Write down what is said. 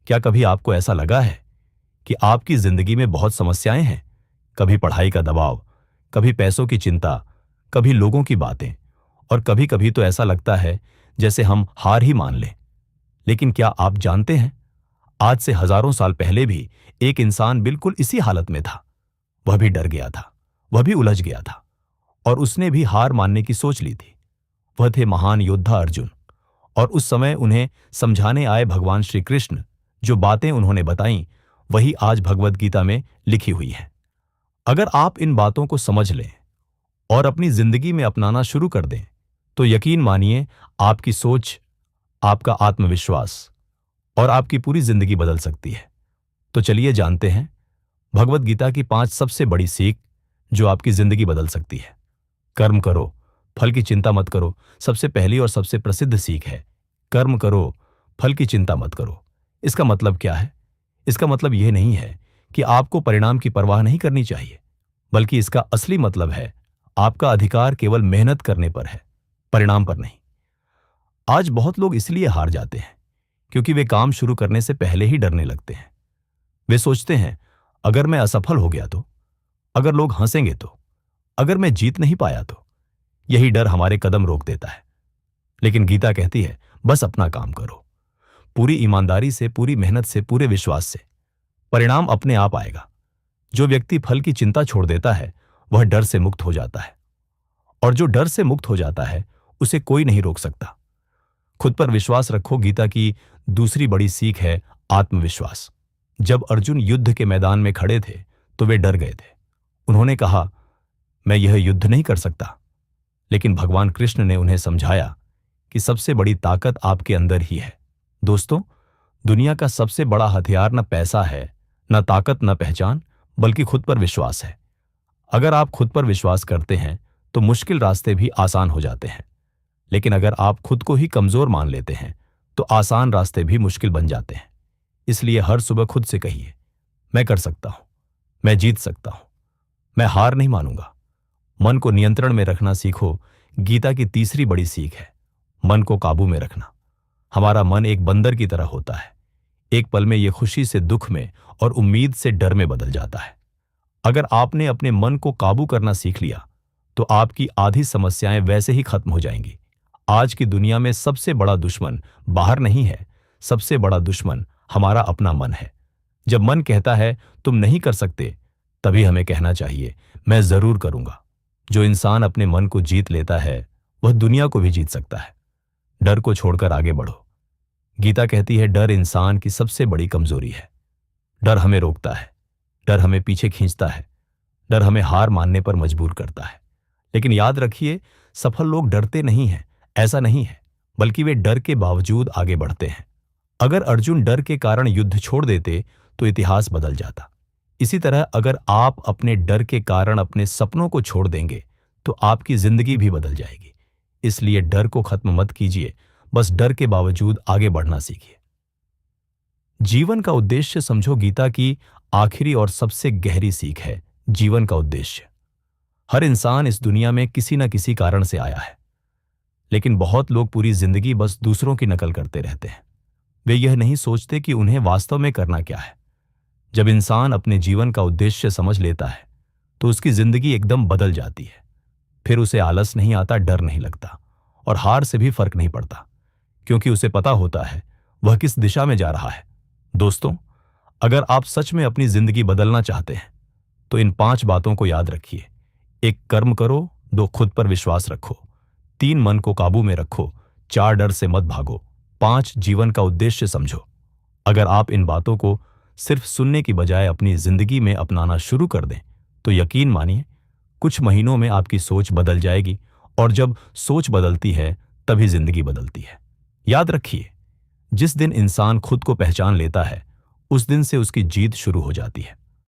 क्या कभी आपको ऐसा लगा है कि आपकी जिंदगी में बहुत समस्याएं हैं? कभी पढ़ाई का दबाव, कभी पैसों की चिंता, कभी लोगों की बातें, और कभी कभी तो ऐसा लगता है जैसे हम हार ही मान लें। लेकिन क्या आप जानते हैं, आज से हजारों साल पहले भी एक इंसान बिल्कुल इसी हालत में था। वह भी डर गया था, वह भी उलझ गया था, और उसने भी हार मानने की सोच ली थी। वह थे महान योद्धा अर्जुन। और उस समय उन्हें समझाने आए भगवान श्री कृष्ण। जो बातें उन्होंने बताई वही आज भगवद गीता में लिखी हुई है। अगर आप इन बातों को समझ लें और अपनी जिंदगी में अपनाना शुरू कर दें तो यकीन मानिए, आपकी सोच, आपका आत्मविश्वास और आपकी पूरी जिंदगी बदल सकती है। तो चलिए जानते हैं भगवद गीता की 5 सबसे बड़ी सीख जो आपकी जिंदगी बदल सकती है। कर्म करो, फल की चिंता मत करो। सबसे पहली और सबसे प्रसिद्ध सीख है, कर्म करो, फल की चिंता मत करो। इसका मतलब क्या है? इसका मतलब यह नहीं है कि आपको परिणाम की परवाह नहीं करनी चाहिए, बल्कि इसका असली मतलब है आपका अधिकार केवल मेहनत करने पर है, परिणाम पर नहीं। आज बहुत लोग इसलिए हार जाते हैं क्योंकि वे काम शुरू करने से पहले ही डरने लगते हैं। वे सोचते हैं, अगर मैं असफल हो गया तो, अगर लोग हंसेंगे तो, अगर मैं जीत नहीं पाया तो। यही डर हमारे कदम रोक देता है। लेकिन गीता कहती है, बस अपना काम करो, पूरी ईमानदारी से, पूरी मेहनत से, पूरे विश्वास से। परिणाम अपने आप आएगा। जो व्यक्ति फल की चिंता छोड़ देता है वह डर से मुक्त हो जाता है, और जो डर से मुक्त हो जाता है उसे कोई नहीं रोक सकता। खुद पर विश्वास रखो। गीता की दूसरी बड़ी सीख है आत्मविश्वास। जब अर्जुन युद्ध के मैदान में खड़े थे तो वे डर गए थे। उन्होंने कहा, मैं यह युद्ध नहीं कर सकता। लेकिन भगवान कृष्ण ने उन्हें समझाया कि सबसे बड़ी ताकत आपके अंदर ही है। दोस्तों, दुनिया का सबसे बड़ा हथियार न पैसा है, न ताकत, न पहचान, बल्कि खुद पर विश्वास है। अगर आप खुद पर विश्वास करते हैं तो मुश्किल रास्ते भी आसान हो जाते हैं। लेकिन अगर आप खुद को ही कमजोर मान लेते हैं तो आसान रास्ते भी मुश्किल बन जाते हैं। इसलिए हर सुबह खुद से कहिए, मैं कर सकता हूं, मैं जीत सकता हूं, मैं हार नहीं मानूंगा। मन को नियंत्रण में रखना सीखो। गीता की तीसरी बड़ी सीख है मन को काबू में रखना। हमारा मन एक बंदर की तरह होता है। एक पल में यह खुशी से दुख में और उम्मीद से डर में बदल जाता है। अगर आपने अपने मन को काबू करना सीख लिया तो आपकी आधी समस्याएं वैसे ही खत्म हो जाएंगी। आज की दुनिया में सबसे बड़ा दुश्मन बाहर नहीं है, सबसे बड़ा दुश्मन हमारा अपना मन है। जब मन कहता है तुम नहीं कर सकते, तभी हमें कहना चाहिए, मैं जरूर करूंगा। जो इंसान अपने मन को जीत लेता है वह दुनिया को भी जीत सकता है। डर को छोड़कर आगे बढ़ो। गीता कहती है, डर इंसान की सबसे बड़ी कमजोरी है। डर हमें रोकता है, डर हमें पीछे खींचता है, डर हमें हार मानने पर मजबूर करता है। लेकिन याद रखिए, सफल लोग डरते नहीं हैं, ऐसा नहीं है, बल्कि वे डर के बावजूद आगे बढ़ते हैं। अगर अर्जुन डर के कारण युद्ध छोड़ देते तो इतिहास बदल जाता। इसी तरह अगर आप अपने डर के कारण अपने सपनों को छोड़ देंगे तो आपकी जिंदगी भी बदल जाएगी। इसलिए डर को खत्म मत कीजिए, बस डर के बावजूद आगे बढ़ना सीखिए। जीवन का उद्देश्य समझो। गीता की आखिरी और सबसे गहरी सीख है जीवन का उद्देश्य। हर इंसान इस दुनिया में किसी न किसी कारण से आया है, लेकिन बहुत लोग पूरी जिंदगी बस दूसरों की नकल करते रहते हैं। वे यह नहीं सोचते कि उन्हें वास्तव में करना क्या है। जब इंसान अपने जीवन का उद्देश्य समझ लेता है तो उसकी जिंदगी एकदम बदल जाती है। फिर उसे आलस नहीं आता, डर नहीं लगता, और हार से भी फर्क नहीं पड़ता, क्योंकि उसे पता होता है वह किस दिशा में जा रहा है। दोस्तों, अगर आप सच में अपनी जिंदगी बदलना चाहते हैं तो इन 5 बातों को याद रखिए। 1, कर्म करो। 2, खुद पर विश्वास रखो। 3, मन को काबू में रखो। 4, डर से मत भागो। 5, जीवन का उद्देश्य समझो। अगर आप इन बातों को सिर्फ सुनने की बजाय अपनी जिंदगी में अपनाना शुरू कर दें तो यकीन मानिए, कुछ महीनों में आपकी सोच बदल जाएगी, और जब सोच बदलती है तभी जिंदगी बदलती है। याद रखिए, जिस दिन इंसान खुद को पहचान लेता है उस दिन से उसकी जीत शुरू हो जाती है।